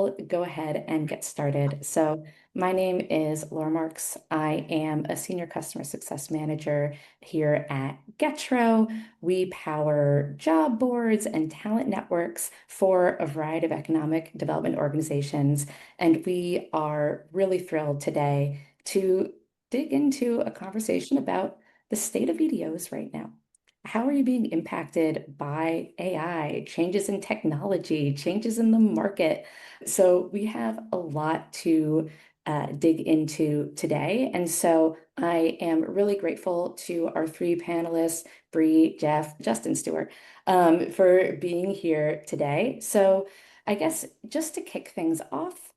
will go ahead and get started. So, my name is Laura Marks. I am a senior customer success manager here at Getro. We power job boards and talent networks for a variety of economic development organizations. And we are really thrilled today to dig into a conversation about the state of EDOs right now. How are you being impacted by AI, changes in technology, changes in the market? So, we have a lot to dig into today. And so, I am really grateful to our three panelists, Bree, Jeff, Justin Stewart, for being here today. So, I guess just to kick things off,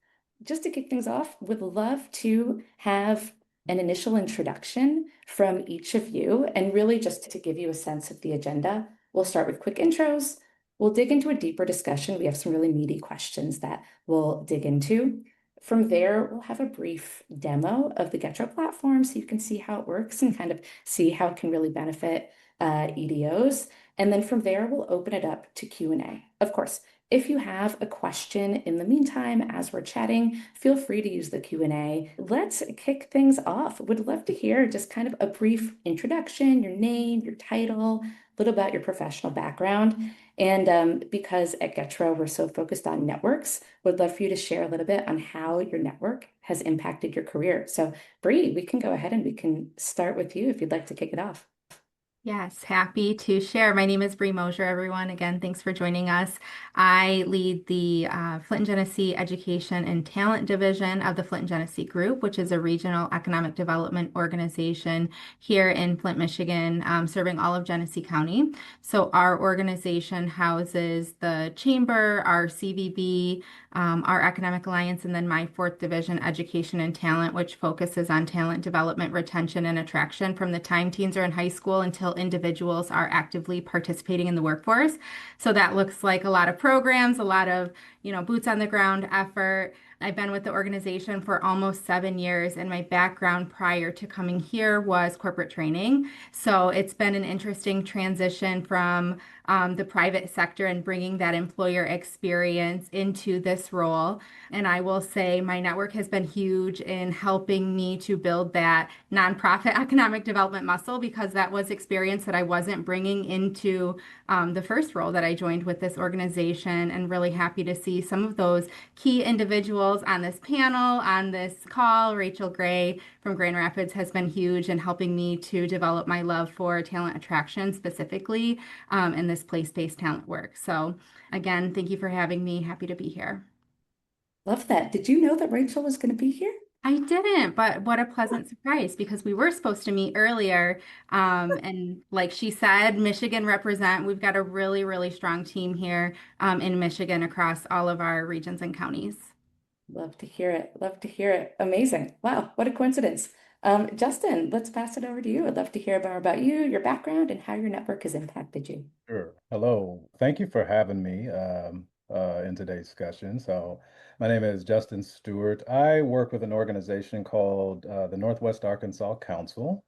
would love to have an initial introduction from each of you. And really, just to give you a sense of the agenda, we'll start with quick intros. We'll dig into a deeper discussion. We have some really meaty questions that we'll dig into. From there, we'll have a brief demo of the Getro platform so you can see how it works and kind of see how it can really benefit EDOs. And then from there, we'll open it up to Q&A. Of course, if you have a question in the meantime, as we're chatting, feel free to use the Q&A. Let's kick things off. Would love to hear just kind of a brief introduction, your name, your title, a little about your professional background. And because at Getro, we're so focused on networks, would love for you to share a little bit on how your network has impacted your career. So, Bree, we can go ahead and we can start with you if you'd like to kick it off. Yes, happy to share. My name is Bree Mosier, everyone. Again, thanks for joining us. I lead the Flint and Genesee Education and Talent Division of the Flint and Genesee Group, which is a regional economic development organization here in Flint, Michigan, serving all of Genesee County. So our organization houses the Chamber, our CVB, our Economic Alliance, and then my fourth division, Education and Talent, which focuses on talent development, retention, and attraction from the time teens are in high school until individuals are actively participating in the workforce. So that looks like a lot of programs, a lot of, boots on the ground effort. I've been with the organization for almost 7 years, and my background prior to coming here was corporate training. So it's been an interesting transition from the private sector and bringing that employer experience into this role. And I will say my network has been huge in helping me to build that nonprofit economic development muscle because that was experience that I wasn't bringing into the first role that I joined with this organization. And really happy to see some of those key individuals on this panel, on this call. Rachel Gray from Grand Rapids has been huge in helping me to develop my love for talent attraction specifically in this place-based talent work. So again, thank you for having me. Happy to be here. Love that. Did you know that Rachel was going to be here? I didn't, but what a pleasant surprise because we were supposed to meet earlier. And like she said, Michigan represent. We've got a really, really strong team here in Michigan across all of our regions and counties. Love to hear it. Love to hear it. Amazing. Wow, what a coincidence. Justin, let's pass it over to you. I'd love to hear more about you, your background, and how your network has impacted you. Sure. Hello. Thank you for having me in today's discussion. So, my name is Justin Stewart. I work with an organization called the Northwest Arkansas Council.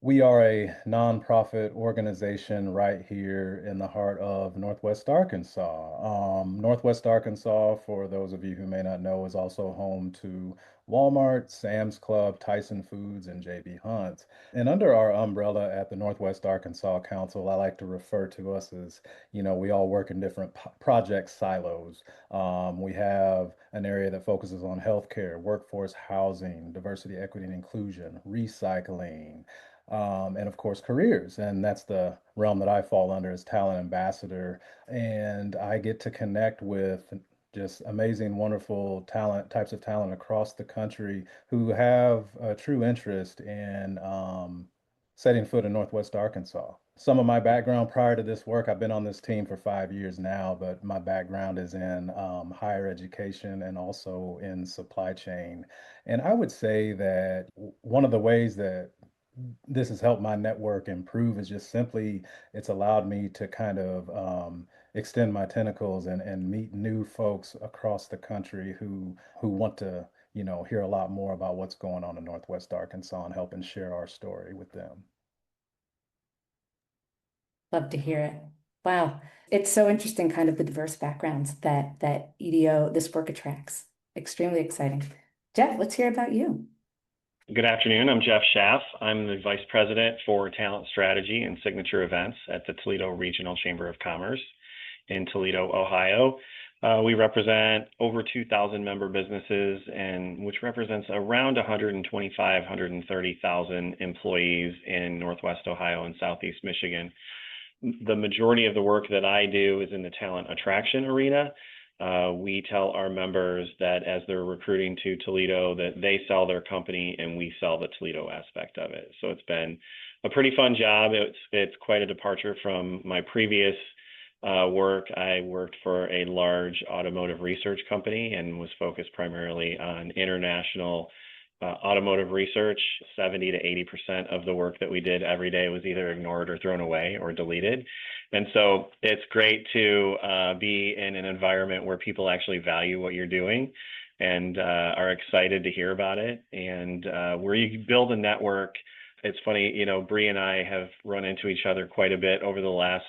We are a nonprofit organization right here in the heart of Northwest Arkansas. Northwest Arkansas, for those of you who may not know, is also home to Walmart, Sam's Club, Tyson Foods, and JB Hunt. And under our umbrella at the Northwest Arkansas Council, I like to refer to us as, we all work in different project silos. We have an area that focuses on healthcare, workforce housing, diversity, equity, and inclusion, recycling, and of course careers, and that's the realm that I fall under as talent ambassador. And I get to connect with just amazing, wonderful types of talent across the country who have a true interest in setting foot in Northwest Arkansas. Some of my background prior to this work, I've been on this team for 5 years now, but my background is in higher education and also in supply chain. And I would say that one of the ways that this has helped my network improve is just simply it's allowed me to kind of extend my tentacles and meet new folks across the country who want to hear a lot more about what's going on in Northwest Arkansas and help and share our story with them. Love to hear it. Wow. It's so interesting, kind of the diverse backgrounds that EDO, this work attracts. Extremely exciting. Jeff, let's hear about you. Good afternoon. I'm Jeff Schaff. I'm the Vice President for Talent Strategy and Signature Events at the Toledo Regional Chamber of Commerce in Toledo, Ohio. We represent over 2,000 member businesses, and which represents around 125, 130,000 employees in Northwest Ohio and Southeast Michigan. The majority of the work that I do is in the talent attraction arena. We tell our members that as they're recruiting to Toledo, that they sell their company and we sell the Toledo aspect of it. So it's been a pretty fun job. It's quite a departure from my previous work. I worked for a large automotive research company and was focused primarily on international automotive research. 70 to 80% of the work that we did every day was either ignored or thrown away or deleted. And so it's great to be in an environment where people actually value what you're doing and are excited to hear about it, and where you build a network. It's funny, Bree and I have run into each other quite a bit over the last,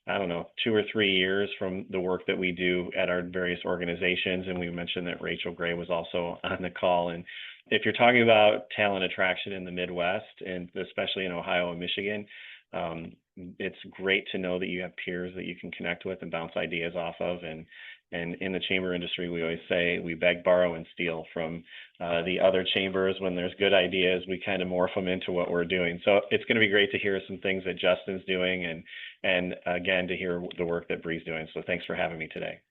I don't know, 2 or 3 years from the work that we do at our various organizations. And we mentioned that Rachel Gray was also on the call. And if you're talking about talent attraction in the Midwest, and especially in Ohio and Michigan, it's great to know that you have peers that you can connect with and bounce ideas off of. And in the chamber industry, we always say we beg, borrow, and steal from the other chambers. When there's good ideas, we kind of morph them into what we're doing. So it's going to be great to hear some things that Justin's doing, and again, to hear the work that Bree's doing. So thanks for having me today.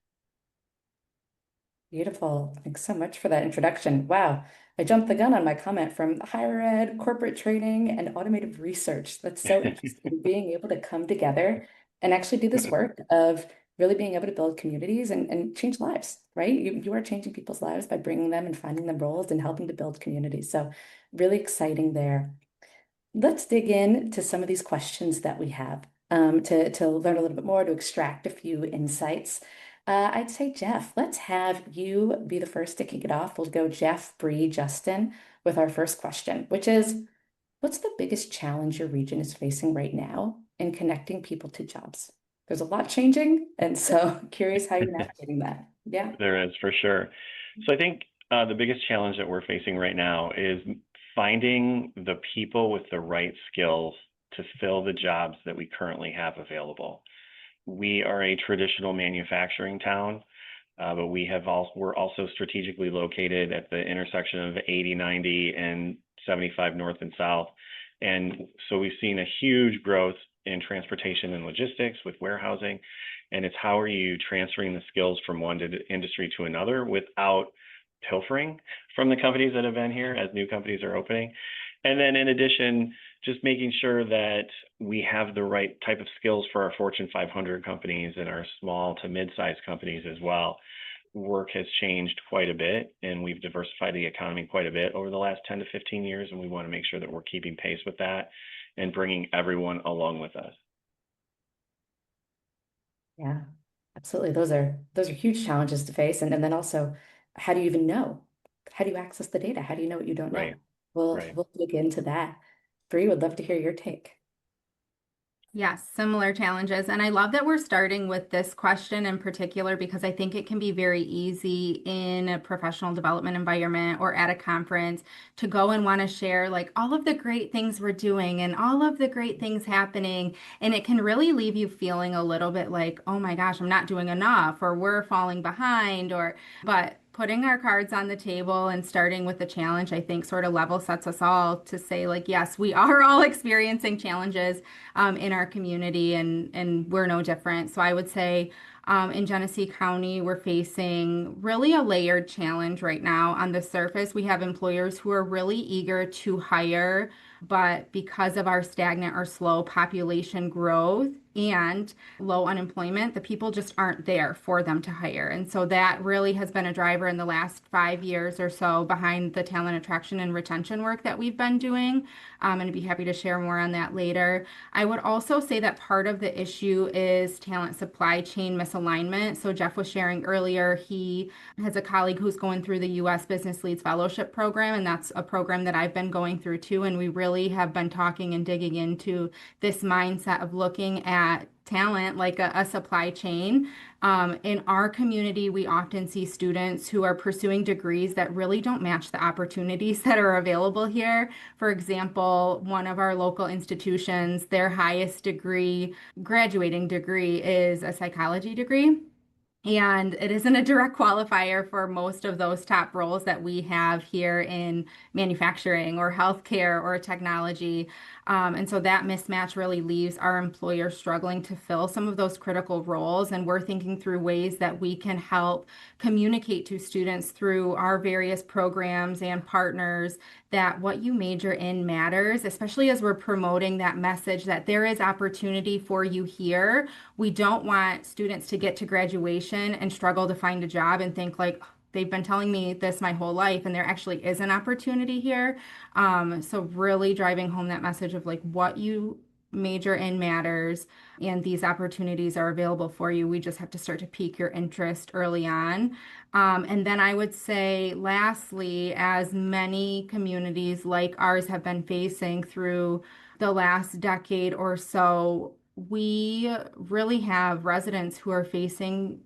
Beautiful. Thanks so much for that introduction. Wow. I jumped the gun on my comment from higher ed, corporate training, and automotive research. That's so interesting, being able to come together and actually do this work of really being able to build communities and change lives, right? You are changing people's lives by bringing them and finding them roles and helping to build communities. So really exciting there. Let's dig in to some of these questions that we have to learn a little bit more, to extract a few insights. I'd say, Jeff, let's have you be the first to kick it off. We'll go Jeff, Bree, Justin with our first question, which is, what's the biggest challenge your region is facing right now in connecting people to jobs? There's a lot changing, and so curious how you're navigating that. Yeah. There is, for sure. So I think the biggest challenge that we're facing right now is finding the people with the right skills to fill the jobs that we currently have available. We are a traditional manufacturing town, but we're also strategically located at the intersection of 80, 90, and 75 north and south. And so we've seen a huge growth in transportation and logistics with warehousing. And it's how are you transferring the skills from one industry to another without pilfering from the companies that have been here as new companies are opening. And then in addition, just making sure that we have the right type of skills for our Fortune 500 companies and our small to mid-sized companies as well. Work has changed quite a bit, and we've diversified the economy quite a bit over the last 10 to 15 years, and we want to make sure that we're keeping pace with that and bringing everyone along with us. Yeah, absolutely. Those are huge challenges to face. And then also, how do you even know? How do you access the data? How do you know what you don't know? Right. We'll dig into that. Bree, would love to hear your take. Yes, similar challenges. And I love that we're starting with this question in particular because I think it can be very easy in a professional development environment or at a conference to go and want to share like all of the great things we're doing and all of the great things happening. And it can really leave you feeling a little bit like, oh my gosh, I'm not doing enough, or we're falling behind, but putting our cards on the table and starting with the challenge, I think sort of level sets us all to say like, yes, we are all experiencing challenges in our community, and we're no different. So I would say in Genesee County, we're facing really a layered challenge right now. On the surface, we have employers who are really eager to hire, but because of our stagnant or slow population growth and low unemployment, the people just aren't there for them to hire. And so that really has been a driver in the last 5 years or so behind the talent attraction and retention work that we've been doing. And I'd be happy to share more on that later. I would also say that part of the issue is talent supply chain misalignment. So Jeff was sharing earlier, he has a colleague who's going through the U.S. Business Leads Fellowship Program, and that's a program that I've been going through too. And we really have been talking and digging into this mindset of looking at at talent like a supply chain. In our community, we often see students who are pursuing degrees that really don't match the opportunities that are available here. For example, one of our local institutions, their highest degree, graduating degree, is a psychology degree. And it isn't a direct qualifier for most of those top roles that we have here in manufacturing or healthcare or technology. And so that mismatch really leaves our employers struggling to fill some of those critical roles. And we're thinking through ways that we can help communicate to students through our various programs and partners that what you major in matters, especially as we're promoting that message that there is opportunity for you here. We don't want students to get to graduation and struggle to find a job and think like, they've been telling me this my whole life, and there actually is an opportunity here. So really driving home that message of like what you major in matters, and these opportunities are available for you. We just have to start to pique your interest early on. And then I would say, lastly, as many communities like ours have been facing through the last decade or so, we really have residents who are facing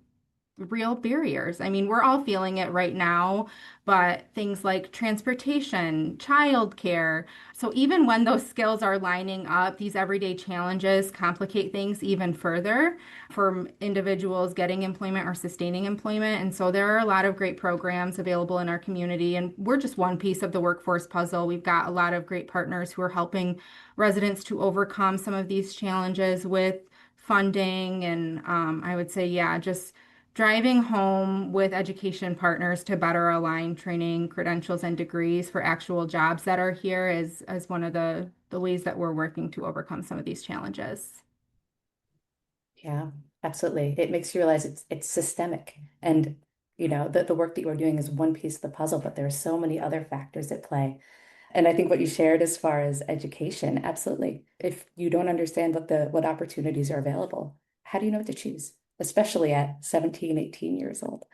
real barriers. I mean, we're all feeling it right now, but things like transportation, childcare. So even when those skills are lining up, these everyday challenges complicate things even further for individuals getting employment or sustaining employment. And so there are a lot of great programs available in our community, and we're just one piece of the workforce puzzle. We've got a lot of great partners who are helping residents to overcome some of these challenges with funding. And I would say, yeah, just driving home with education partners to better align training, credentials, and degrees for actual jobs that are here is one of the ways that we're working to overcome some of these challenges. Yeah, absolutely. It makes you realize it's systemic. And the work that you're doing is one piece of the puzzle, but there are so many other factors at play. And I think what you shared as far as education, absolutely. If you don't understand what opportunities are available, how do you know what to choose? Especially at 17, 18 years old.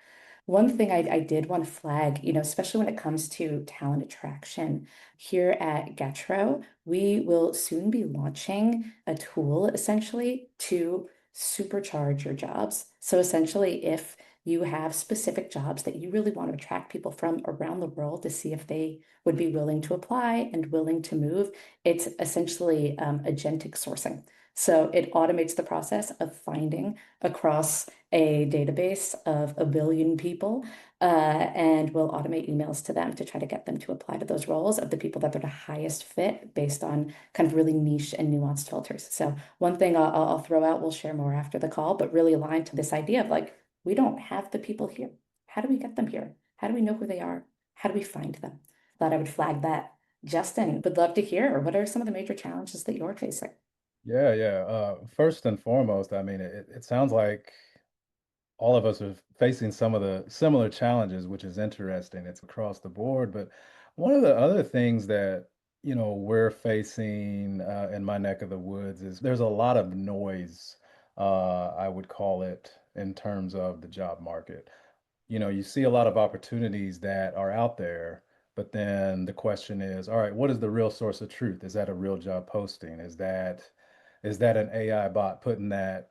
One thing I did want to flag, especially when it comes to talent attraction, here at Getro, we will soon be launching a tool essentially to supercharge your jobs. So essentially, if you have specific jobs that you really want to attract people from around the world to see if they would be willing to apply and willing to move, it's essentially agentic sourcing. So it automates the process of finding across a database of a billion people, and will automate emails to them to try to get them to apply to those roles of the people that are the highest fit based on kind of really niche and nuanced filters. So one thing I'll throw out, we'll share more after the call, but really aligned to this idea of like, we don't have the people here. How do we get them here? How do we know who they are? How do we find them? Thought I would flag that. Justin, would love to hear, what are some of the major challenges that you're facing? Yeah, yeah. First and foremost, I mean, it sounds like all of us are facing some of the similar challenges, which is interesting. It's across the board. But one of the other things that, we're facing in my neck of the woods is there's a lot of noise, I would call it, in terms of the job market. You see a lot of opportunities that are out there, but then the question is, all right, what is the real source of truth? Is that a real job posting? Is that an AI bot putting that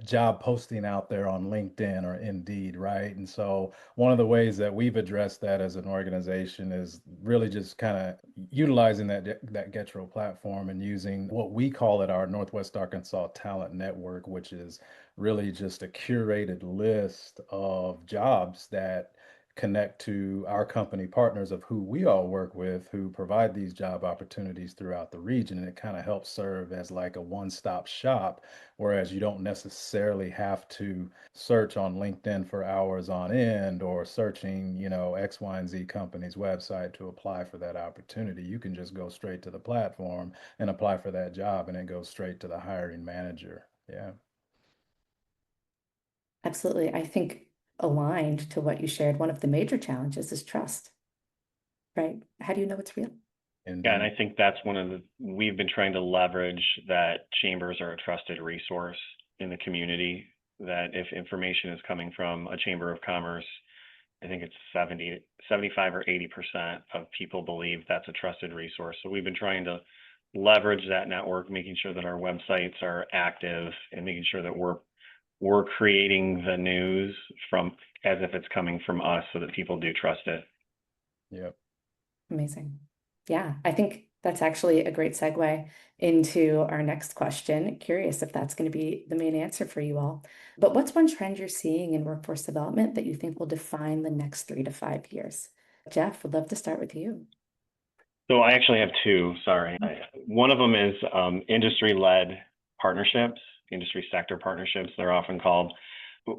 job posting out there on LinkedIn or Indeed, right? And so one of the ways that we've addressed that as an organization is really just kind of utilizing that Getro platform and using what we call it our Northwest Arkansas Talent Network, which is really just a curated list of jobs that connect to our company partners of who we all work with who provide these job opportunities throughout the region. And it kind of helps serve as like a one-stop shop, whereas you don't necessarily have to search on LinkedIn for hours on end or searching, X, Y, and Z company's website to apply for that opportunity. You can just go straight to the platform and apply for that job, and it goes straight to the hiring manager. Yeah, Absolutely. I think aligned to what you shared, one of the major challenges is trust, right? How do you know it's real? Yeah, and I indeed. think that's we've been trying to leverage that chambers are a trusted resource in the community, that if information is coming from a chamber of commerce, I think it's 75 or 80% of people believe that's a trusted resource. So we've been trying to leverage that network, making sure that our websites are active and making sure that we're creating the news from as if it's coming from us so that people do trust it. Yep. Amazing. Yeah, I think that's actually a great segue into our next question. Curious if that's going to be the main answer for you all. But what's one trend you're seeing in workforce development that you think will define the next 3 to 5 years? Jeff, would love to start with you. So I actually have two, sorry. One of them is industry-led partnerships, industry sector partnerships, they're often called.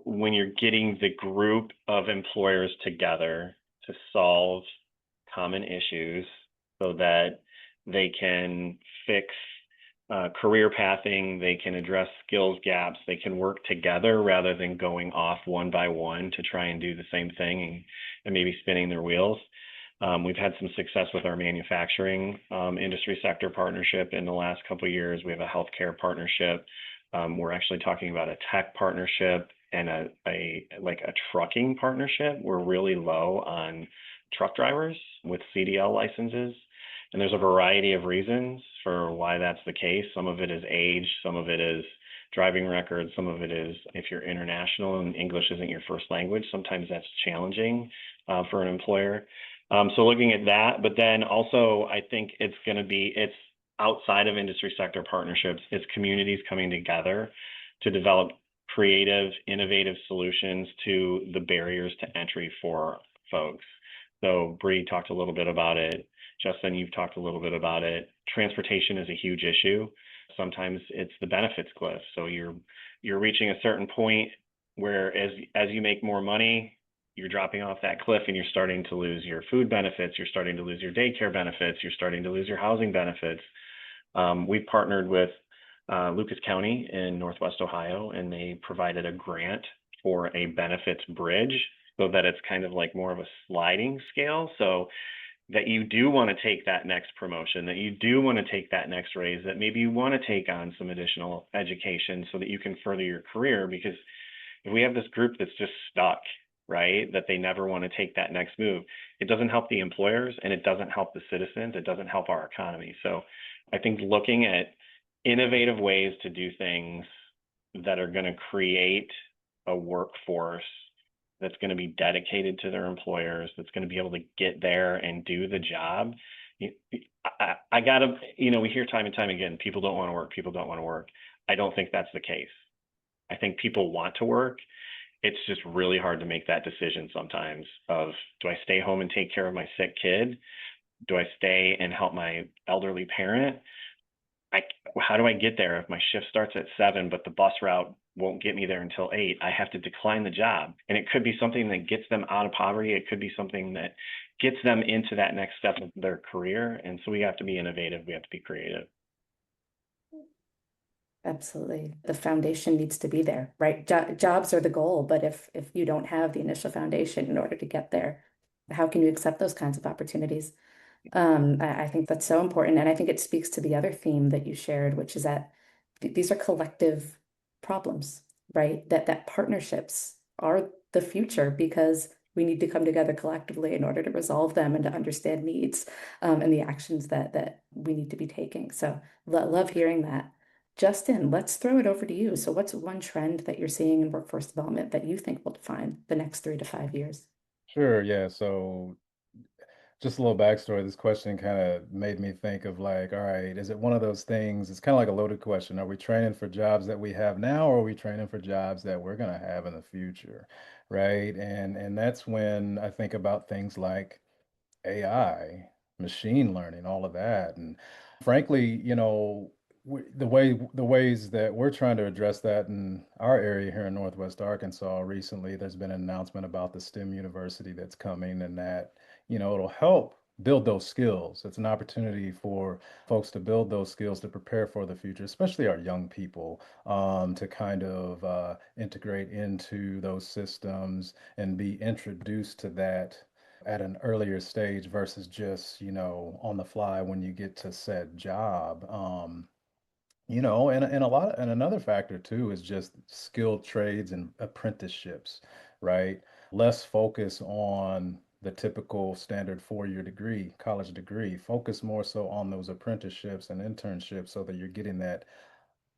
When you're getting the group of employers together to solve common issues so that they can fix career pathing, they can address skills gaps, they can work together rather than going off one by one to try and do the same thing and maybe spinning their wheels. We've had some success with our manufacturing industry sector partnership in the last couple of years. We have a healthcare partnership. We're actually talking about a tech partnership and a trucking partnership. We're really low on truck drivers with CDL licenses. And there's a variety of reasons for why that's the case. Some of it is age, some of it is driving records, some of it is if you're international and English isn't your first language, sometimes that's challenging for an employer. So looking at that, but then also I think it's outside of industry sector partnerships, it's communities coming together to develop creative, innovative solutions to the barriers to entry for folks. So Bree talked a little bit about it. Justin, you've talked a little bit about it. Transportation is a huge issue. Sometimes it's the benefits cliff. So you're reaching a certain point where as you make more money, you're dropping off that cliff and you're starting to lose your food benefits, you're starting to lose your daycare benefits, you're starting to lose your housing benefits. We've partnered with Lucas County in Northwest Ohio, and they provided a grant for a benefits bridge so that it's kind of like more of a sliding scale. So that you do want to take that next promotion, that you do want to take that next raise, that maybe you want to take on some additional education so that you can further your career. Because if we have this group that's just stuck, right, that they never want to take that next move, it doesn't help the employers and it doesn't help the citizens. It doesn't help our economy. So I think looking at innovative ways to do things that are going to create a workforce that's going to be dedicated to their employers, that's going to be able to get there and do the job. I gotta, we hear time and time again, people don't want to work, people don't want to work. I don't think that's the case. I think people want to work. It's just really hard to make that decision sometimes of, do I stay home and take care of my sick kid? Do I stay and help my elderly parent? How do I get there if my shift starts at 7, but the bus route won't get me there until 8? I have to decline the job. And it could be something that gets them out of poverty. It could be something that gets them into that next step of their career. And so we have to be innovative. We have to be creative. Absolutely. The foundation needs to be there, right? Jobs are the goal, but if you don't have the initial foundation in order to get there, how can you accept those kinds of opportunities? I think that's so important. And I think it speaks to the other theme that you shared, which is that these are collective problems, right? That partnerships are the future because we need to come together collectively in order to resolve them and to understand needs and the actions that we need to be taking. So love hearing that. Justin, let's throw it over to you. So what's one trend that you're seeing in workforce development that you think will define the next 3 to 5 years? Sure. Yeah. So just a little backstory. This question kind of made me think of like, all right, is it one of those things? It's kind of like a loaded question. Are we training for jobs that we have now, or are we training for jobs that we're going to have in the future? Right. And that's when I think about things like AI, machine learning, all of that. And frankly, the ways that we're trying to address that in our area here in Northwest Arkansas recently, there's been an announcement about the STEM university that's coming, and that, it'll help build those skills. It's an opportunity for folks to build those skills to prepare for the future, especially our young people, to kind of integrate into those systems and be introduced to that at an earlier stage versus just, on the fly when you get to said job. And another factor too is just skilled trades and apprenticeships, right? Less focus on the typical standard 4-year degree, college degree. Focus more so on those apprenticeships and internships so that you're getting that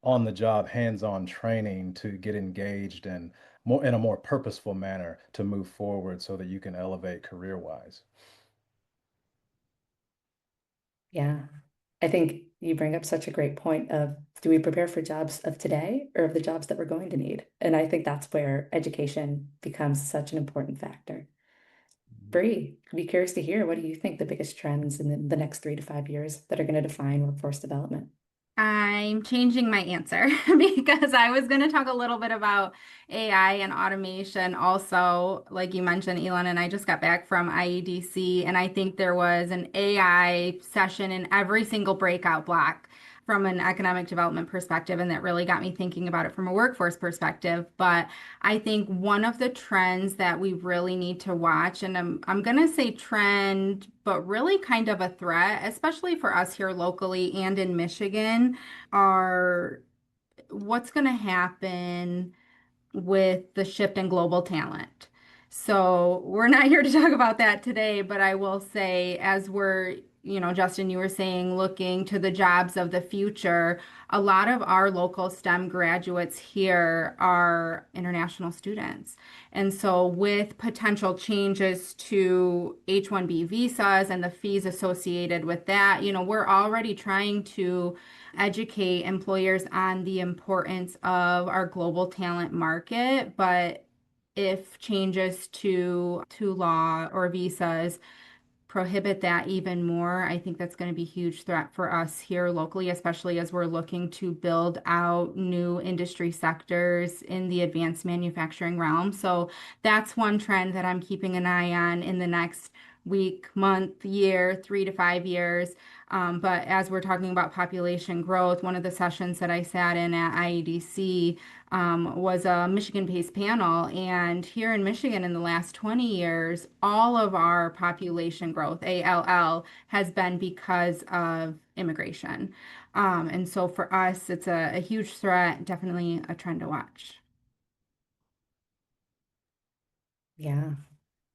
on the job, hands-on training to get engaged and more in a more purposeful manner to move forward so that you can elevate career-wise. Yeah. I think you bring up such a great point of, do we prepare for jobs of today or of the jobs that we're going to need? And I think that's where education becomes such an important factor. Bree, I'd be curious to hear, what do you think the biggest trends in the next 3 to 5 years that are going to define workforce development? I'm changing my answer because I was going to talk a little bit about AI and automation. Also, like you mentioned, Elon and I just got back from IEDC, and I think there was an AI session in every single breakout block from an economic development perspective, and that really got me thinking about it from a workforce perspective. But I think one of the trends that we really need to watch, and I'm going to say trend, but really kind of a threat, especially for us here locally and in Michigan, are what's going to happen with the shift in global talent. So we're not here to talk about that today, but I will say, as we're, Justin, you were saying, looking to the jobs of the future, a lot of our local STEM graduates here are international students. And so with potential changes to H-1B visas and the fees associated with that, we're already trying to educate employers on the importance of our global talent market. But if changes to law or visas prohibit that even more, I think that's going to be a huge threat for us here locally, especially as we're looking to build out new industry sectors in the advanced manufacturing realm. So that's one trend that I'm keeping an eye on in the next week, month, year, 3 to 5 years. But as we're talking about population growth, one of the sessions that I sat in at IEDC was a Michigan-based panel. And here in Michigan, in the last 20 years, all of our population growth, ALL, has been because of immigration. And so for us, it's a huge threat, definitely a trend to watch. Yeah,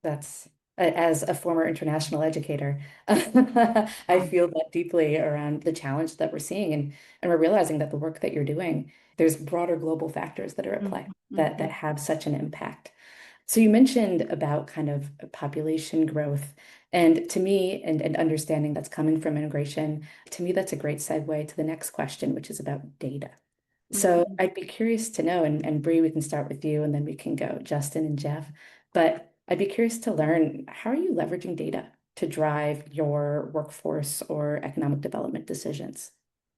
that's as a former international educator, I feel that deeply around the challenge that we're seeing, and we're realizing that the work that you're doing, there's broader global factors that are at play that have such an impact. So you mentioned about kind of population growth, and to me, and understanding that's coming from immigration, to me, that's a great segue to the next question, which is about data. So Mhm. I'd be curious to know, and Bree, we can start with you, and then we can go Justin and Jeff. But I'd be curious to learn, how are you leveraging data to drive your workforce or economic development decisions?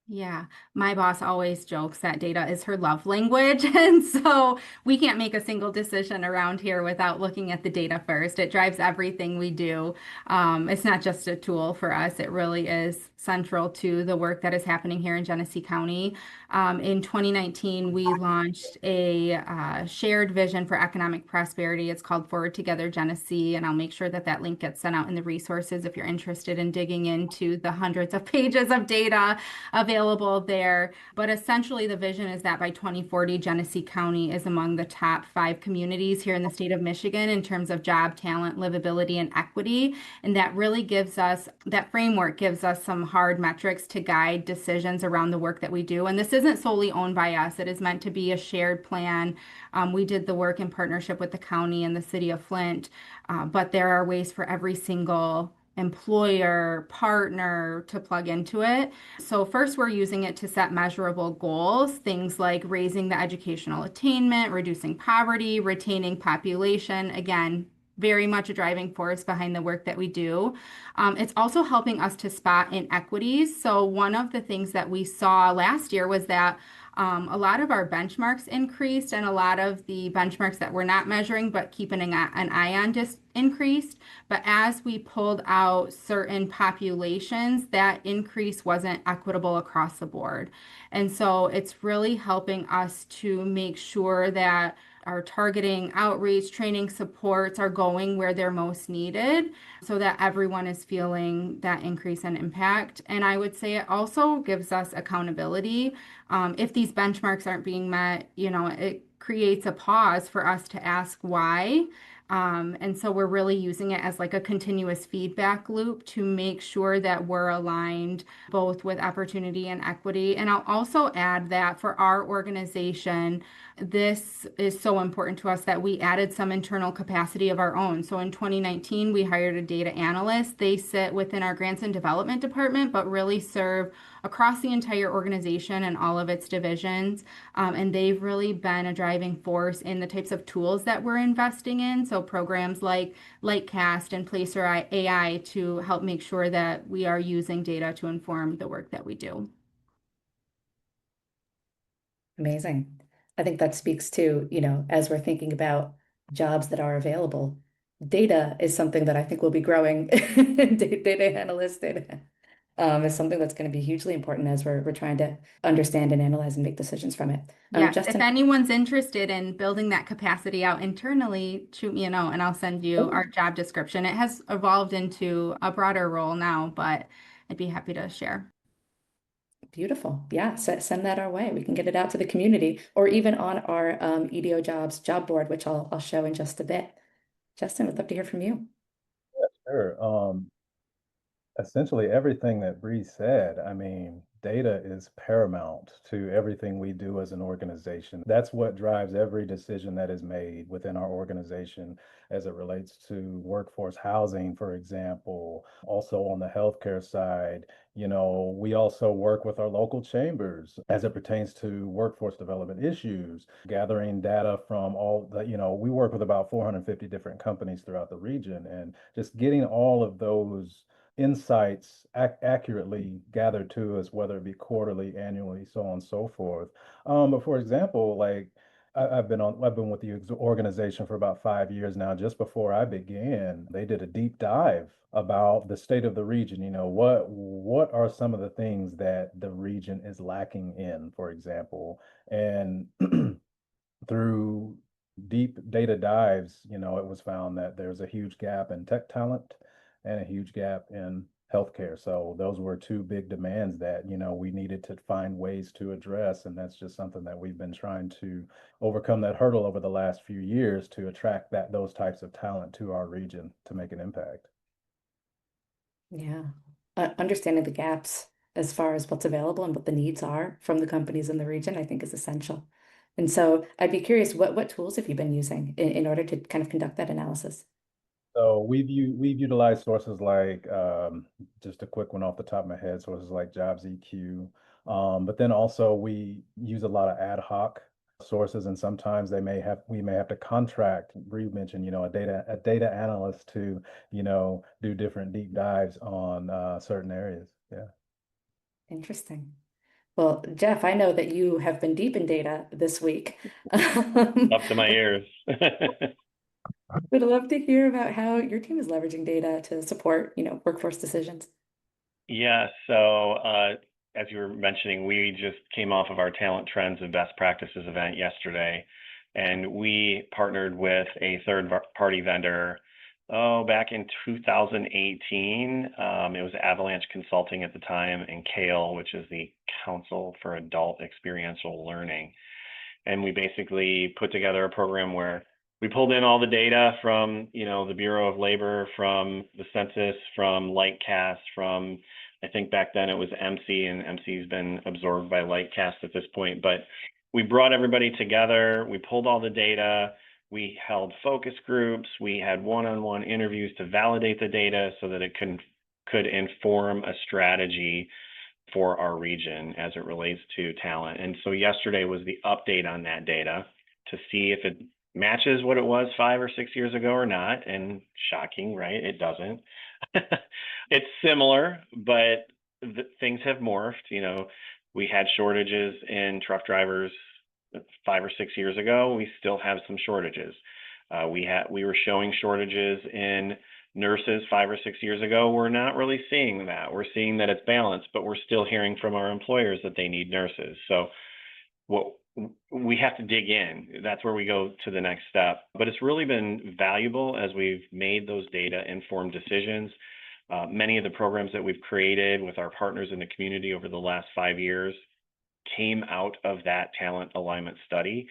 Yeah, my boss always jokes that data is her love language. And so we can't make a single decision around here without looking at the data first. It drives everything we do. It's not just a tool for us, it really is central to the work that is happening here in Genesee County. In 2019, we launched a shared vision for economic prosperity. It's called Forward Together Genesee, and I'll make sure that that link gets sent out in the resources if you're interested in digging into the hundreds of pages of data available there. But essentially, the vision is that by 2040, Genesee County is among the top 5 communities here in the state of Michigan in terms of job, talent, livability, and equity. And that really gives us, that framework gives us some hard metrics to guide decisions around the work that we do. And this isn't solely owned by us, it is meant to be a shared plan. We did the work in partnership with the county and the city of Flint, but there are ways for every single employer, partner to plug into it. So first, we're using it to set measurable goals, things like raising the educational attainment, reducing poverty, retaining population. Again, very much a driving force behind the work that we do. It's also helping us to spot inequities. So one of the things that we saw last year was that a lot of our benchmarks increased, and a lot of the benchmarks that we're not measuring but keeping an eye on just increased. But as we pulled out certain populations, that increase wasn't equitable across the board. And so it's really helping us to make sure that our targeting, outreach, training supports are going where they're most needed so that everyone is feeling that increase in impact. And I would say it also gives us accountability. If these benchmarks aren't being met, it creates a pause for us to ask why. And so we're really using it as like a continuous feedback loop to make sure that we're aligned both with opportunity and equity. And I'll also add that for our organization, this is so important to us that we added some internal capacity of our own. So in 2019, we hired a data analyst. They sit within our grants and development department, but really serve across the entire organization and all of its divisions. And they've really been a driving force in the types of tools that we're investing in. So programs like Lightcast and Placer AI to help make sure that we are using data to inform the work that we do. Amazing. I think that speaks to, as we're thinking about jobs that are available, data is something that I think will be growing. Data analyst, data is something that's going to be hugely important as we're trying to understand and analyze and make decisions from it. Yes, if Justin. anyone's interested in building that capacity out internally, shoot me a note and I'll send you our job description. It has evolved into a broader role now, but I'd be happy to share. Beautiful. Yeah, send that our way. We can get it out to the community or even on our EDO jobs job board, which I'll show in just a bit. Justin, would love to hear from you. Sure. Essentially everything that Bree said, I mean, data is paramount to everything we do as an organization. That's what drives every decision that is made within our organization as it relates to workforce housing, for example. Also on the healthcare side, we also work with our local chambers as it pertains to workforce development issues, gathering data from we work with about 450 different companies throughout the region, and just getting all of those insights accurately gathered to us, whether it be quarterly, annually, so on and so forth. But for example, like I've been with the organization for about 5 years now. Just before I began, they did a deep dive about the state of the region. What are some of the things that the region is lacking in, for example, and through deep data dives, it was found that there's a huge gap in tech talent and a huge gap in healthcare. So those were two big demands that, we needed to find ways to address. And that's just something that we've been trying to overcome that hurdle over the last few years to attract those types of talent to our region to make an impact. Yeah. Understanding the gaps as far as what's available and what the needs are from the companies in the region, I think is essential. And so I'd be curious, what tools have you been using in order to kind of conduct that analysis? So we've utilized sources like just a quick one off the top of my head, sources like Jobs EQ. But then also we use a lot of ad hoc sources, and sometimes we may have to contract. Bree mentioned, a data analyst to, do different deep dives on certain areas. Yeah. Interesting. Well, Jeff, I know that you have been deep in data this week. Up to my ears. Would love to hear about how your team is leveraging data to support, workforce decisions. Yeah, so as you were mentioning, we just came off of our Talent Trends and Best Practices event yesterday, and we partnered with a third-party vendor, back in 2018. It was Avalanche Consulting at the time, and CALE, which is the Council for Adult Experiential Learning. And we basically put together a program where we pulled in all the data from, the Bureau of Labor, from the census, from Lightcast, from, I think back then it was MC, and MC's been absorbed by Lightcast at this point. But we brought everybody together, we pulled all the data, we held focus groups, we had one-on-one interviews to validate the data so that it could inform a strategy for our region as it relates to talent. And so yesterday was the update on that data to see if it matches what it was 5 or 6 years ago or not. And shocking, right? It doesn't. It's similar, but things have morphed. We had shortages in truck drivers 5 or 6 years ago. We still have some shortages. We were showing shortages in nurses 5 or 6 years ago. We're not really seeing that. We're seeing that it's balanced, but we're still hearing from our employers that they need nurses. So we have to dig in. That's where we go to the next step. But it's really been valuable as we've made those data-informed decisions. Many of the programs that we've created with our partners in the community over the last 5 years came out of that talent alignment study.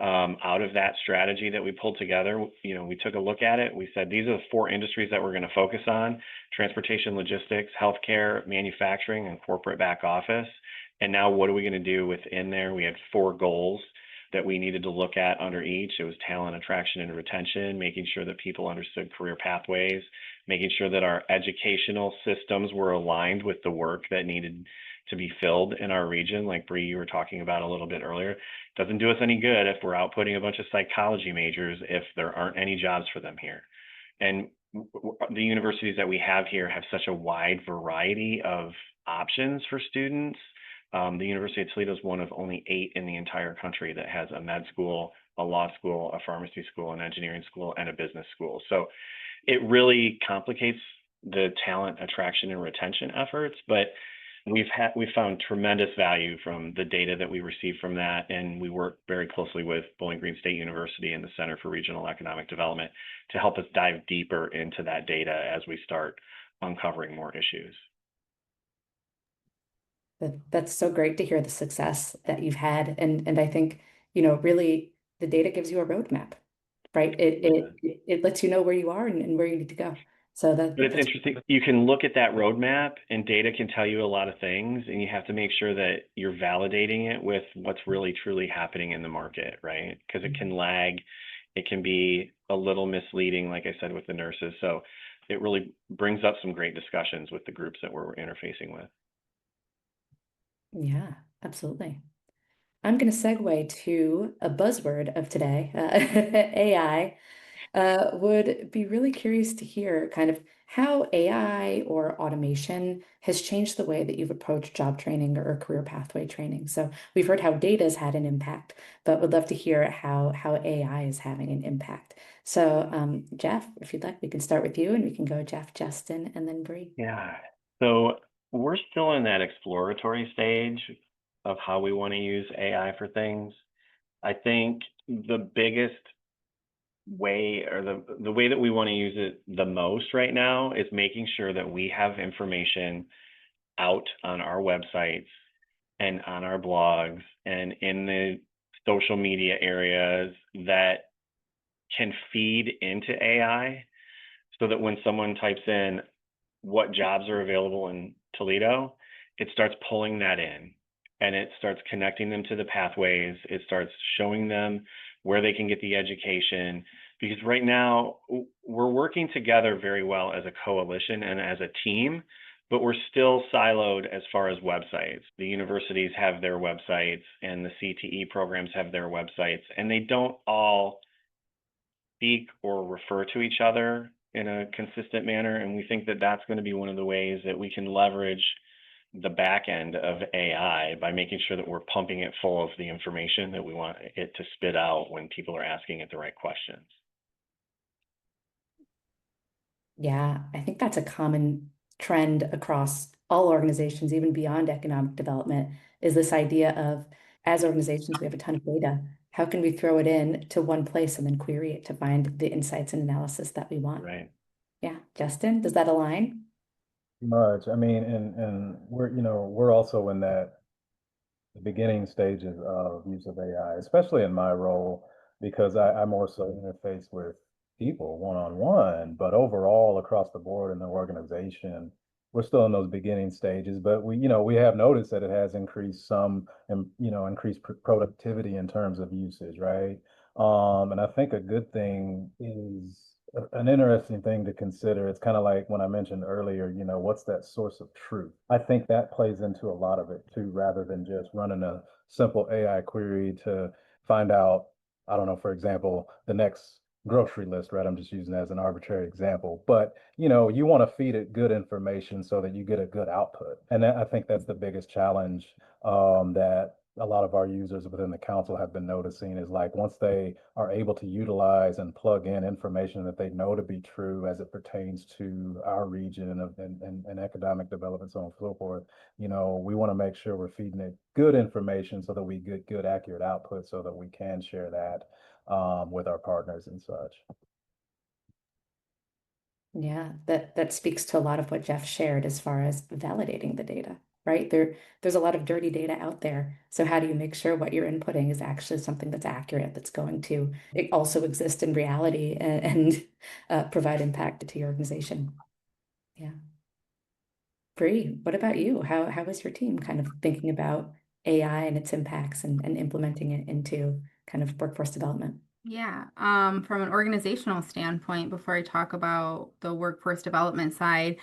out of that strategy that we pulled together. We took a look at it. We said, these are the 4 industries that we're going to focus on: transportation, logistics, healthcare, manufacturing, and corporate back office. And now what are we going to do within there? We had 4 goals that we needed to look at under each. It was talent, attraction, and retention, making sure that people understood career pathways, making sure that our educational systems were aligned with the work that needed to be filled in our region. Like Bree, you were talking about a little bit earlier. It doesn't do us any good if we're outputting a bunch of psychology majors if there aren't any jobs for them here. And the universities that we have here have such a wide variety of options for students. The University of Toledo is one of only 8 in the entire country that has a med school, a law school, a pharmacy school, an engineering school, and a business school. So it really complicates the talent attraction and retention efforts, but we've found tremendous value from the data that we receive from that, and we work very closely with Bowling Green State University and the Center for Regional Economic Development to help us dive deeper into that data as we start uncovering more issues. That's so great to hear the success that you've had. And I think, really the data gives you a roadmap, right? It lets you know where you are and where you need to go. So But it's that's interesting. You can look at that roadmap, and data can tell you a lot of things, and you have to make sure that you're validating it with what's really truly happening in the market, right? Because it can lag, it can be a little misleading, like I said, with the nurses. So it really brings up some great discussions with the groups that we're interfacing with. Yeah, absolutely. I'm going to segue to a buzzword of today, AI. Would be really curious to hear kind of how AI or automation has changed the way that you've approached job training or career pathway training. So we've heard how data has had an impact, but would love to hear how AI is having an impact. So Jeff, if you'd like, we can start with you and we can go Jeff, Justin, and then Bree. Yeah. So we're still in that exploratory stage of how we want to use AI for things. I think the biggest way, or the way that we want to use it the most right now, is making sure that we have information out on our websites and on our blogs and in the social media areas that can feed into AI, so that when someone types in what jobs are available in Toledo, it starts pulling that in, and it starts connecting them to the pathways. It starts showing them where they can get the education. Because right now we're working together very well as a coalition and as a team, but we're still siloed as far as websites. The universities have their websites and the CTE programs have their websites, and they don't all speak or refer to each other in a consistent manner. And we think that that's going to be one of the ways that we can leverage the back end of AI by making sure that we're pumping it full of the information that we want it to spit out when people are asking it the right questions. Yeah, I think that's a common trend across all organizations, even beyond economic development, is this idea of, as organizations, we have a ton of data. How can we throw it in to one place and then query it to find the insights and analysis that we want? Right. Yeah, Justin, does that align? Much. I mean, and we're also in that the beginning stages of use of AI, especially in my role, because I more so interface with people one-on-one, but overall across the board in the organization, we're still in those beginning stages. But we have noticed that it has increased some, and increased productivity in terms of usage, right? And I think a good thing is an interesting thing to consider. It's kind of like when I mentioned earlier, what's that source of truth? I think that plays into a lot of it too, rather than just running a simple AI query to find out, I don't know, for example, the next grocery list, right? I'm just using that as an arbitrary example, but you want to feed it good information so that you get a good output. And I think that's the biggest challenge that a lot of our users within the council have been noticing, is like, once they are able to utilize and plug in information that they know to be true as it pertains to our region and economic development, so on and so forth, we want to make sure we're feeding it good information so that we get good, accurate output so that we can share that with our partners and such. Yeah, that speaks to a lot of what Jeff shared as far as validating the data, right? There's a lot of dirty data out there. So how do you make sure what you're inputting is actually something that's accurate, that's going to also exist in reality and provide impact to your organization? Yeah. Bree, what about you? How is your team kind of thinking about AI and its impacts and implementing it into kind of workforce development? Yeah, from an organizational standpoint, before I talk about the workforce development side,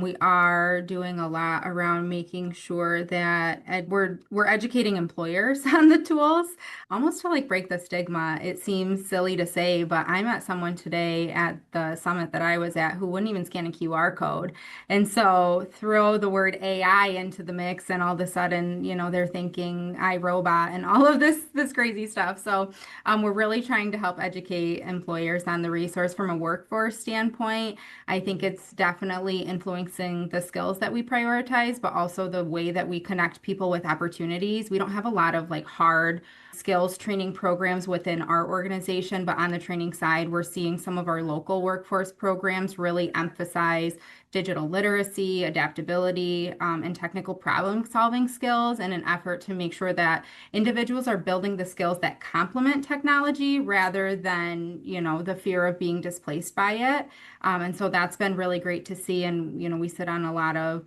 we are doing a lot around making sure that we're educating employers on the tools, almost to like break the stigma. It seems silly to say, but I met someone today at the summit that I was at who wouldn't even scan a QR code. And so throw the word AI into the mix, and all of a sudden, they're thinking iRobot and all of this crazy stuff. So we're really trying to help educate employers on the resource from a workforce standpoint. I think it's definitely influencing the skills that we prioritize, but also the way that we connect people with opportunities. We don't have a lot of like hard skills training programs within our organization, but on the training side, we're seeing some of our local workforce programs really emphasize digital literacy, adaptability, and technical problem solving skills in an effort to make sure that individuals are building the skills that complement technology rather than, the fear of being displaced by it. And so that's been really great to see. And, we sit on a lot of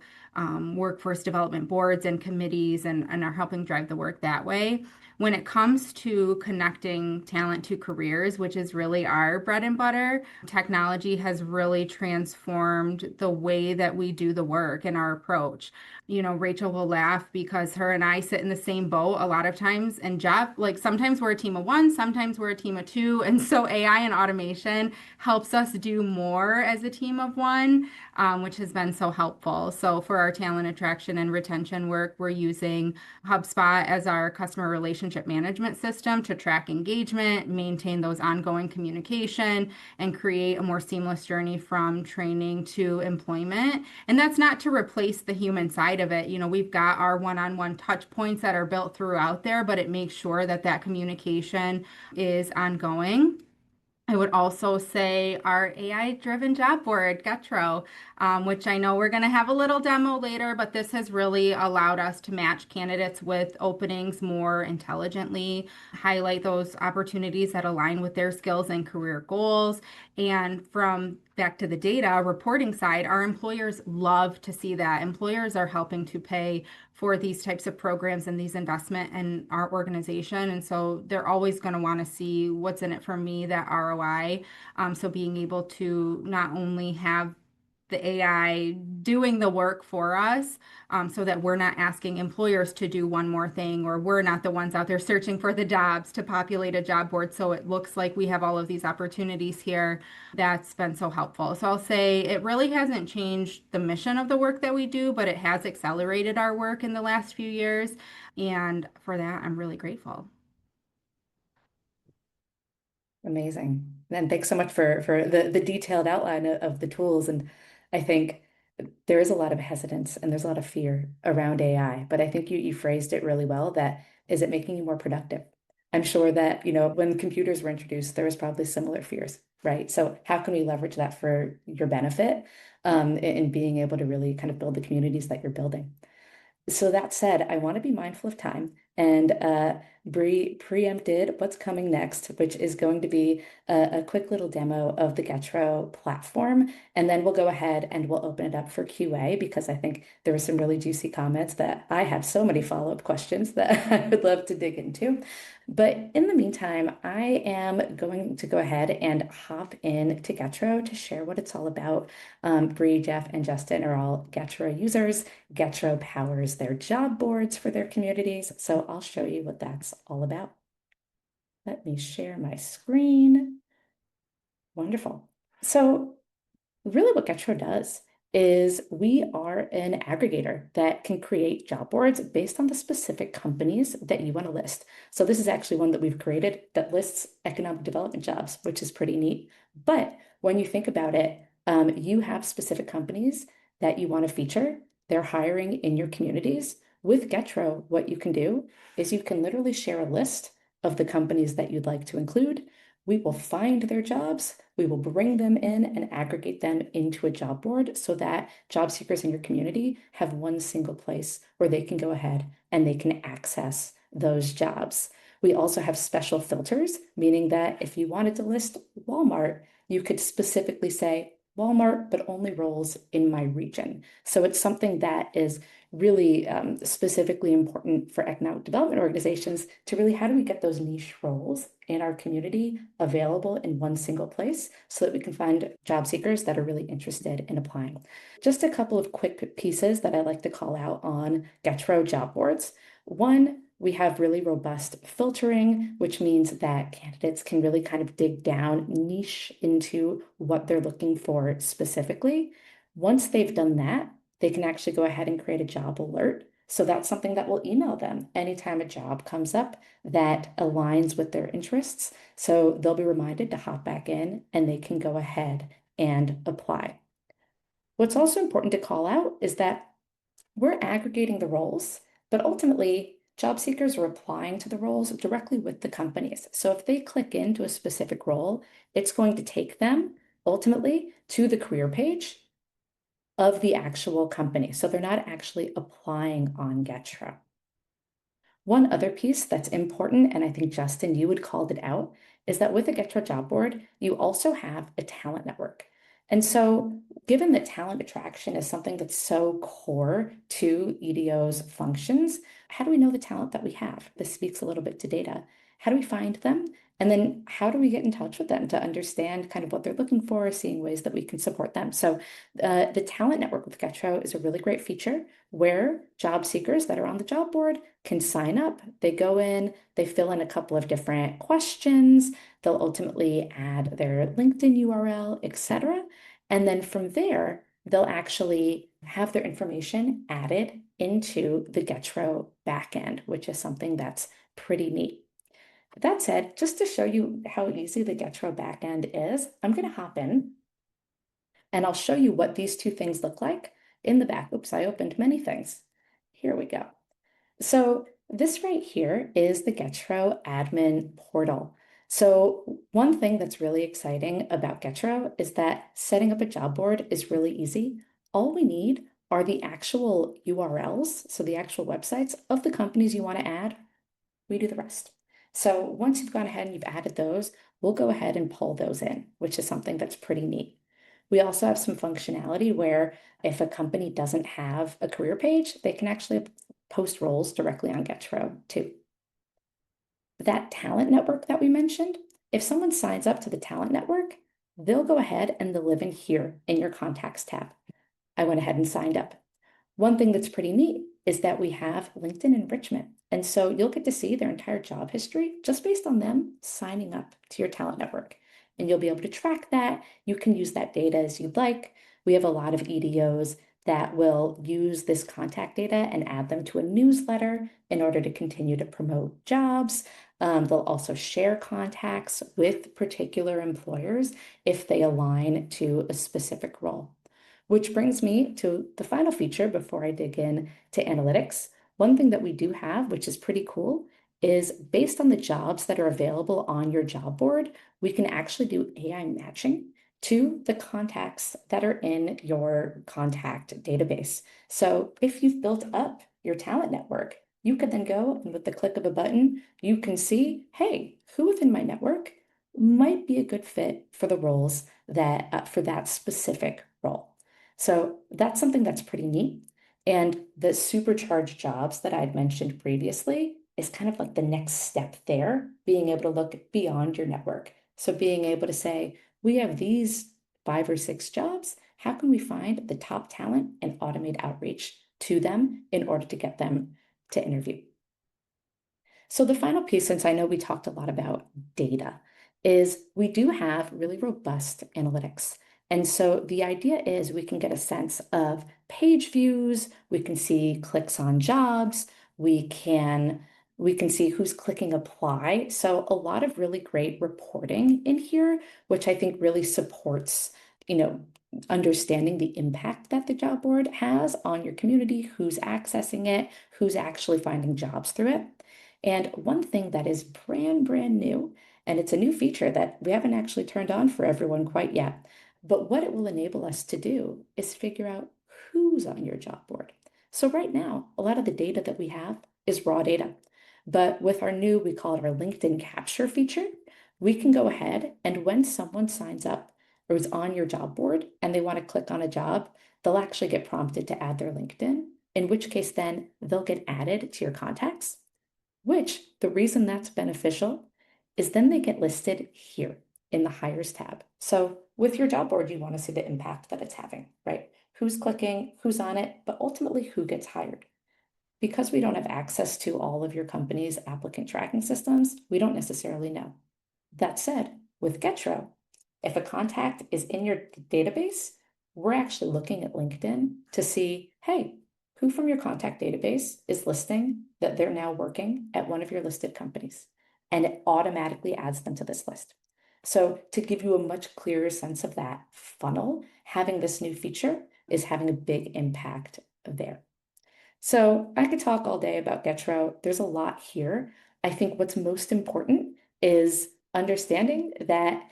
workforce development boards and committees and are helping drive the work that way. When it comes to connecting talent to careers, which is really our bread and butter, technology has really transformed the way that we do the work and our approach. Rachel will laugh because her and I sit in the same boat a lot of times. And Jeff, like sometimes we're a team of one, sometimes we're a team of two. And so AI and automation helps us do more as a team of one, which has been so helpful. So for our talent attraction and retention work, we're using HubSpot as our customer relationship management system to track engagement, maintain those ongoing communication, and create a more seamless journey from training to employment. And that's not to replace the human side of it. We've got our one-on-one touch points that are built throughout there, but it makes sure that communication is ongoing. I would also say our AI-driven job board, Getro, which I know we're going to have a little demo later, but this has really allowed us to match candidates with openings more intelligently, highlight those opportunities that align with their skills and career goals. And from back to the data reporting side, our employers love to see that. Employers are helping to pay for these types of programs and these investment in our organization. And so they're always going to want to see what's in it for me, that ROI. So being able to not only have the AI doing the work for us, so that we're not asking employers to do one more thing, or we're not the ones out there searching for the jobs to populate a job board. So it looks like we have all of these opportunities here. That's been so helpful. So I'll say it really hasn't changed the mission of the work that we do, but it has accelerated our work in the last few years. And for that, I'm really grateful. Amazing. And thanks so much for the detailed outline of the tools. And I think there is a lot of hesitance and there's a lot of fear around AI, but I think you phrased it really well. That is it making you more productive? I'm sure that, when computers were introduced, there was probably similar fears, right? So how can we leverage that for your benefit, in being able to really kind of build the communities that you're building? So that said, I want to be mindful of time, and Bree preempted what's coming next, which is going to be a quick little demo of the Getro platform, and then we'll go ahead and we'll open it up for QA, because I think there were some really juicy comments that I have so many follow-up questions that I would love to dig into. But in the meantime, I am going to go ahead and hop in to Getro to share what it's all about. Bree, Jeff, and Justin are all Getro users. Getro powers their job boards for their communities. So I'll show you what that's all about. Let me share my screen. Wonderful. So really what Getro does is we are an aggregator that can create job boards based on the specific companies that you want to list. So this is actually one that we've created that lists economic development jobs, which is pretty neat. But when you think about it, you have specific companies that you want to feature. They're hiring in your communities. With Getro, what you can do is you can literally share a list of the companies that you'd like to include. we will find their jobs, we will bring them in and aggregate them into a job board so that job seekers in your community have one single place where they can go ahead and they can access those jobs. We also have special filters, meaning that if you wanted to list Walmart, you could specifically say Walmart, but only roles in my region. So it's something that is really specifically important for economic development organizations to really, how do we get those niche roles in our community available in one single place so that we can find job seekers that are really interested in applying. Just a couple of quick pieces that I like to call out on Getro job boards. One, we have really robust filtering, which means that candidates can really kind of dig down niche into what they're looking for specifically. Once they've done that, they can actually go ahead and create a job alert. So that's something that will email them anytime a job comes up that aligns with their interests. So they'll be reminded to hop back in and they can go ahead and apply. What's also important to call out is that we're aggregating the roles, but ultimately, job seekers are applying to the roles directly with the companies. So if they click into a specific role, it's going to take them ultimately to the career page of the actual company. So they're not actually applying on Getro. One other piece that's important, and I think Justin, you had called it out, is that with a Getro job board, you also have a talent network. And so, given that talent attraction is something that's so core to EDO's functions, how do we know the talent that we have? This speaks a little bit to data. How do we find them? And then how do we get in touch with them to understand kind of what they're looking for, seeing ways that we can support them? So the talent network with Getro is a really great feature where job seekers that are on the job board can sign up. They go in, they fill in a couple of different questions. They'll ultimately add their LinkedIn URL, etc. And then from there, they'll actually have their information added into the Getro backend, which is something that's pretty neat. That said, just to show you how easy the Getro backend is, I'm going to hop in and I'll show you what these two things look like in the back. Oops, I opened many things. Here we go. So this right here is the Getro admin portal. So one thing that's really exciting about Getro is that setting up a job board is really easy. All we need are the actual URLs, so the actual websites of the companies you want to add. We do the rest. So once you've gone ahead and you've added those, we'll go ahead and pull those in, which is something that's pretty neat. We also have some functionality where if a company doesn't have a career page, they can actually post roles directly on Getro too. That talent network that we mentioned, if someone signs up to the talent network, they'll go ahead and they'll live in here in your contacts tab. I went ahead and signed up. One thing that's pretty neat is that we have LinkedIn enrichment. And so you'll get to see their entire job history just based on them signing up to your talent network. And you'll be able to track that. You can use that data as you'd like. We have a lot of EDOs that will use this contact data and add them to a newsletter in order to continue to promote jobs. They'll also share contacts with particular employers if they align to a specific role. Which brings me to the final feature before I dig in to analytics. One thing that we do have, which is pretty cool, is based on the jobs that are available on your job board, we can actually do AI matching to the contacts that are in your contact database. So if you've built up your talent network, you could then go and with the click of a button, you can see, hey, who within my network might be a good fit for the roles that for that specific role. So that's something that's pretty neat. And the supercharged jobs that I'd mentioned previously is kind of like the next step there, being able to look beyond your network. So being able to say, we have these 5 or 6 jobs. How can we find the top talent and automate outreach to them in order to get them to interview? So the final piece, since I know we talked a lot about data, is we do have really robust analytics. And so the idea is we can get a sense of page views, we can see clicks on jobs, we can see who's clicking apply. So a lot of really great reporting in here, which I think really supports, understanding the impact that the job board has on your community, who's accessing it, who's actually finding jobs through it. And one thing that is brand new And it's a new feature that we haven't actually turned on for everyone quite yet. But what it will enable us to do is figure out who's on your job board. So right now, a lot of the data that we have is raw data. But with our new, we call it our LinkedIn capture feature, we can go ahead and when someone signs up or is on your job board and they want to click on a job, they'll actually get prompted to add their LinkedIn, in which case then they'll get added to your contacts, which the reason that's beneficial is then they get listed here in the hires tab. So with your job board, you want to see the impact that it's having, right? Who's clicking, who's on it, but ultimately who gets hired. Because we don't have access to all of your company's applicant tracking systems, we don't necessarily know. That said, with Getro, if a contact is in your database, we're actually looking at LinkedIn to see, hey, who from your contact database is listing that they're now working at one of your listed companies? And it automatically adds them to this list. So to give you a much clearer sense of that funnel, having this new feature is having a big impact there. So I could talk all day about Getro. There's a lot here. I think what's most important is understanding that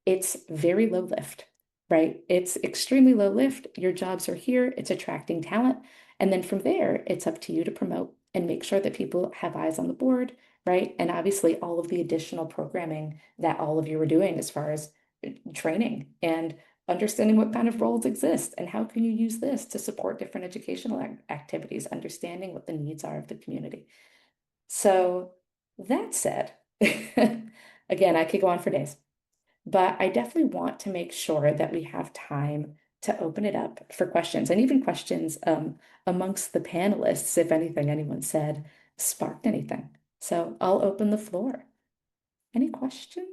it's very low lift, right? It's extremely low lift. Your jobs are here, it's attracting talent. And then from there, it's up to you to promote and make sure that people have eyes on the board, right? And obviously, all of the additional programming that all of you are doing as far as training and understanding what kind of roles exist and how can you use this to support different educational activities, understanding what the needs are of the community. So that said, again, I could go on for days, but I definitely want to make sure that we have time to open it up for questions and even questions amongst the panelists, if anything anyone said sparked anything. So I'll open the floor. Any questions?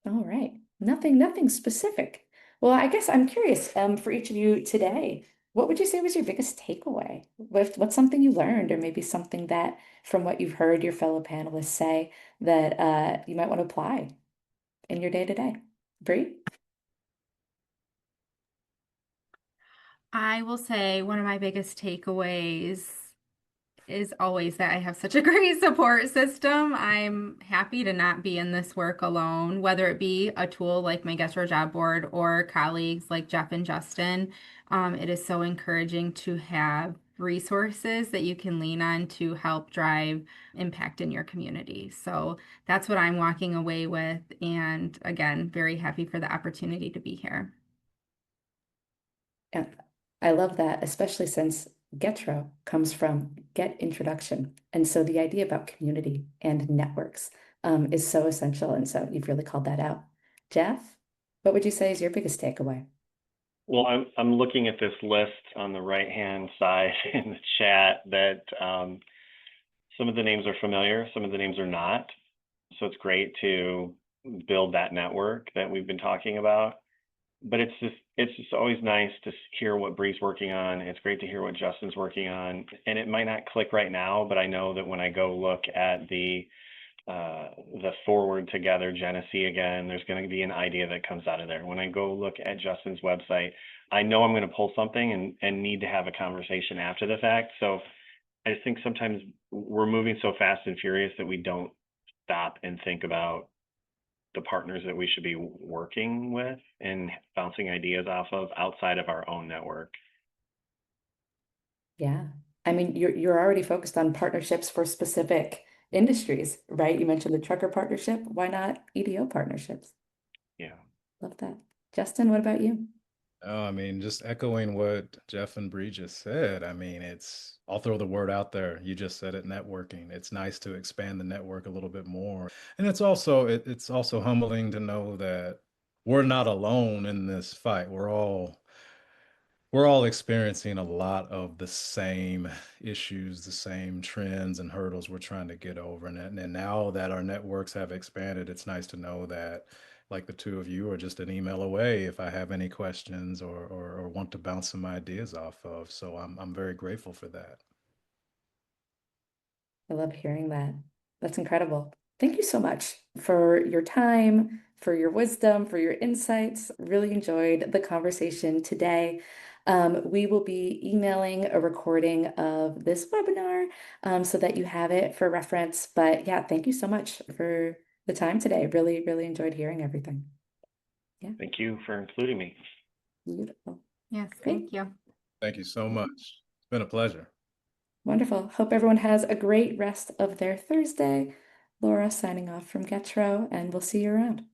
All right. Nothing specific. Well, I guess I'm curious, for each of you today, what would you say was your biggest takeaway? What's something you learned, or maybe something that from what you've heard your fellow panelists say that you might want to apply in your day to day? Bree? I will say one of my biggest takeaways is always that I have such a great support system. I'm happy to not be in this work alone, whether it be a tool like my Guest Row Job Board or colleagues like Jeff and Justin. It is so encouraging to have resources that you can lean on to help drive impact in your community. So that's what I'm walking away with. And again, very happy for the opportunity to be here. Yeah, I love that, especially since Getro comes from get introduction. And so the idea about community and networks is so essential. And so you've really called that out. Jeff, what would you say is your biggest takeaway? Well, I'm looking at this list on the right-hand side in the chat that some of the names are familiar, some of the names are not. So it's great to build that network that we've been talking about. But it's just always nice to hear what Bree's working on. It's great to hear what Justin's working on. And it might not click right now, but I know that when I go look at the Forward Together Genesee again, there's going to be an idea that comes out of there. When I go look at Justin's website, I know I'm going to pull something and need to have a conversation after the fact. So I just think sometimes we're moving so fast and furious that we don't stop and think about the partners that we should be working with and bouncing ideas off of outside of our own network. Yeah. I mean, you're already focused on partnerships for specific industries, right? You mentioned the trucker partnership. Why not EDO partnerships? Yeah. Love that. Justin, what about you? Oh, I mean, just echoing what Jeff and Bree just said. I mean, I'll throw the word out there. You just said it, networking. It's nice to expand the network a little bit more. And it's also humbling to know that we're not alone in this fight. We're all experiencing a lot of the same issues, the same trends and hurdles we're trying to get over. And now that our networks have expanded, it's nice to know that, like the two of you, are just an email away if I have any questions or want to bounce some ideas off of. So I'm very grateful for that. I love hearing that. That's incredible. Thank you so much for your time, for your wisdom, for your insights. Really enjoyed the conversation today. We will be emailing a recording of this webinar so that you have it for reference. But yeah, thank you so much for the time today. Really, really enjoyed hearing everything. Yeah. Thank you for including me. Beautiful. Yes, Great. thank you. Thank you so much. It's been a pleasure. Wonderful. Hope everyone has a great rest of their Thursday. Laura signing off from Getro, and we'll see you around.